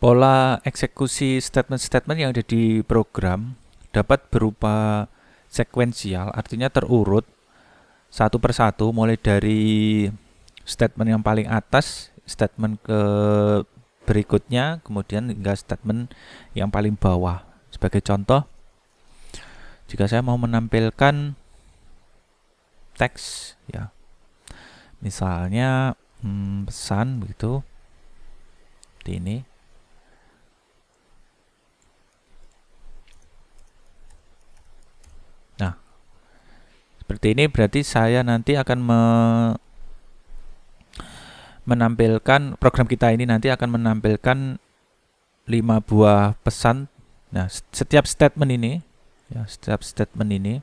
Pola eksekusi statement-statement yang ada di program dapat berupa sekuensial, artinya terurut satu persatu mulai dari statement yang paling atas, statement ke berikutnya, kemudian hingga statement yang paling bawah. Sebagai contoh, jika saya mau menampilkan teks, ya, misalnya pesan begitu, seperti ini. Nah, seperti ini berarti saya nanti akan menampilkan, program kita ini nanti akan menampilkan 5 buah pesan. Nah, setiap statement ini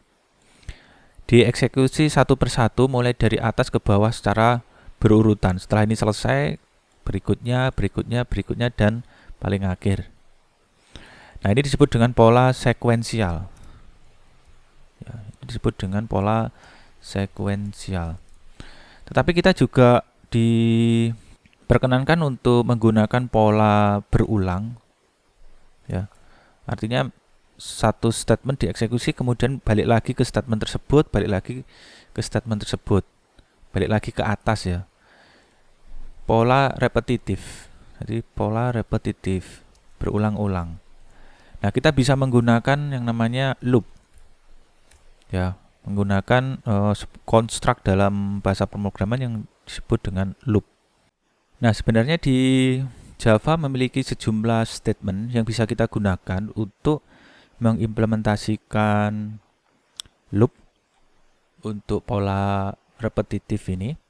dieksekusi satu persatu mulai dari atas ke bawah secara berurutan. Setelah ini selesai, berikutnya, dan paling akhir. Nah, ini disebut dengan pola sekuensial. Ya, disebut dengan pola sekuensial. Tetapi kita juga diperkenankan untuk menggunakan pola berulang. Ya, artinya satu statement dieksekusi, kemudian balik lagi ke statement tersebut, balik lagi ke statement tersebut, balik lagi ke atas, ya. Pola repetitif. Jadi pola repetitif, berulang-ulang. Nah, kita bisa menggunakan yang namanya loop. Ya, menggunakan konstruk dalam bahasa pemrograman yang disebut dengan loop. Nah, sebenarnya di Java memiliki sejumlah statement yang bisa kita gunakan untuk mengimplementasikan loop untuk pola repetitif ini.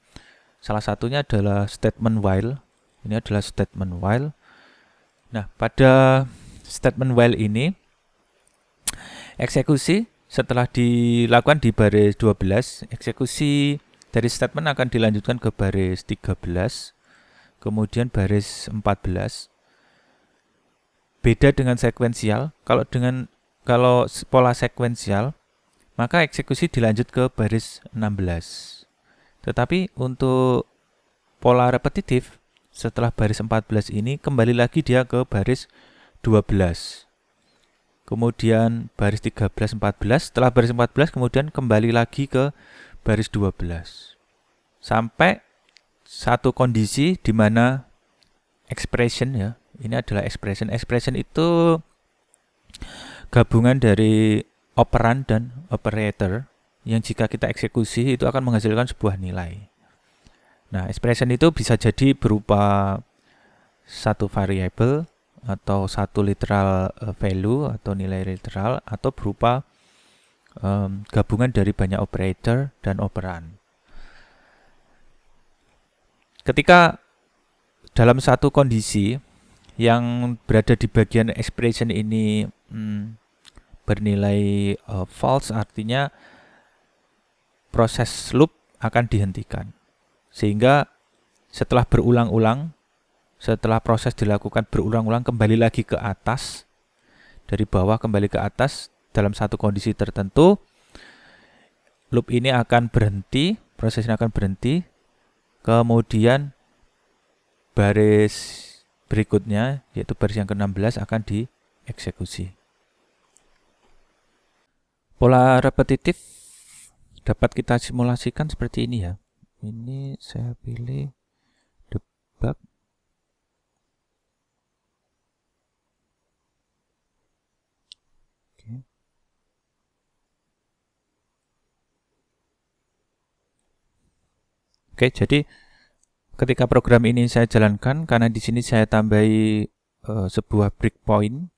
Salah satunya adalah statement while. Ini adalah statement while. Nah, pada statement while ini, eksekusi setelah dilakukan di baris 12, eksekusi dari statement akan dilanjutkan ke baris 13, kemudian baris 14. Beda dengan sekuensial, kalau pola sekuensial, maka eksekusi dilanjut ke baris 16. Tetapi untuk pola repetitif, setelah baris 14 ini kembali lagi dia ke baris 12. Kemudian baris 13, 14, setelah baris 14 kemudian kembali lagi ke baris 12. Sampai satu kondisi di mana expression, ya, ini adalah expression. Expression itu gabungan dari operan dan operator yang jika kita eksekusi itu akan menghasilkan sebuah nilai. Nah, expression itu bisa jadi berupa satu variabel atau satu literal value atau nilai literal, atau berupa gabungan dari banyak operator dan operan. Ketika dalam satu kondisi yang berada di bagian expression ini bernilai false, artinya proses loop akan dihentikan. Sehingga setelah berulang-ulang, setelah proses dilakukan berulang-ulang, kembali lagi ke atas, dari bawah kembali ke atas dalam satu kondisi tertentu, loop ini akan berhenti, proses ini akan berhenti, kemudian baris berikutnya, yaitu baris yang ke-16 akan dieksekusi. Pola repetitif dapat kita simulasikan seperti ini, ya. Ini saya pilih debug. Oke, jadi ketika program ini saya jalankan, karena di sini saya tambahi sebuah breakpoint,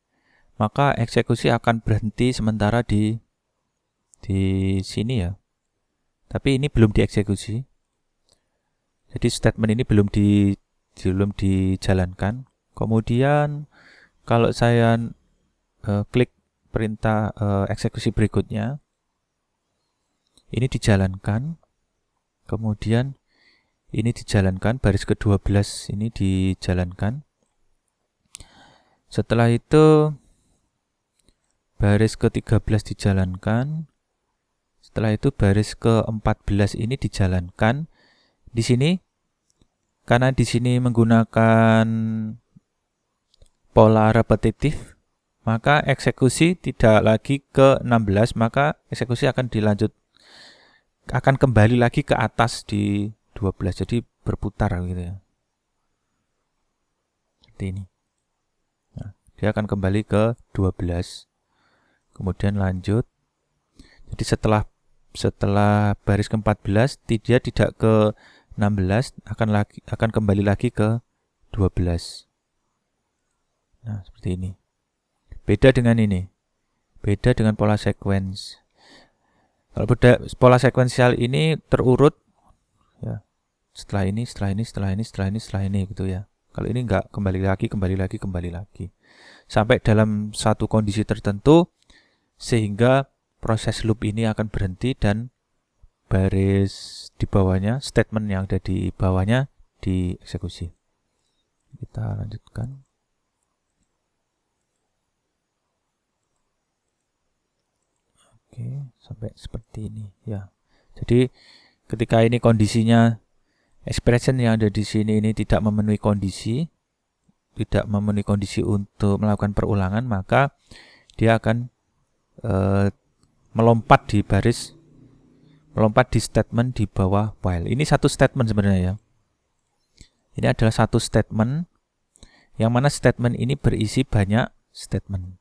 maka eksekusi akan berhenti sementara di sini, ya. Tapi ini belum dieksekusi. Jadi statement ini belum dijalankan. Kemudian kalau saya klik perintah eksekusi berikutnya, ini dijalankan. Kemudian ini dijalankan, baris ke-12 ini dijalankan. Setelah itu baris ke-13 dijalankan. Setelah itu baris ke-14 ini dijalankan. Di sini, karena di sini menggunakan pola repetitif, maka eksekusi tidak lagi ke 16, maka eksekusi akan kembali lagi ke atas di 12. Jadi berputar gitu ya. Seperti ini. Nah, dia akan kembali ke 12. Kemudian lanjut. Jadi setelah baris ke-14 dia tidak ke 16, akan kembali lagi ke 12. Nah, seperti ini. Beda dengan ini. Beda dengan pola sequence. Kalau pola sekuensial ini terurut ya. Setelah ini gitu ya. Kalau ini enggak, kembali lagi. Sampai dalam satu kondisi tertentu sehingga proses loop ini akan berhenti dan baris di bawahnya, statement yang ada di bawahnya dieksekusi. Kita lanjutkan. Oke, sampai seperti ini ya. Jadi ketika ini kondisinya expression yang ada di sini ini tidak memenuhi kondisi untuk melakukan perulangan, maka dia akan melompat di statement di bawah while. Ini satu statement sebenarnya ya. Ini adalah satu statement yang mana statement ini berisi banyak statement.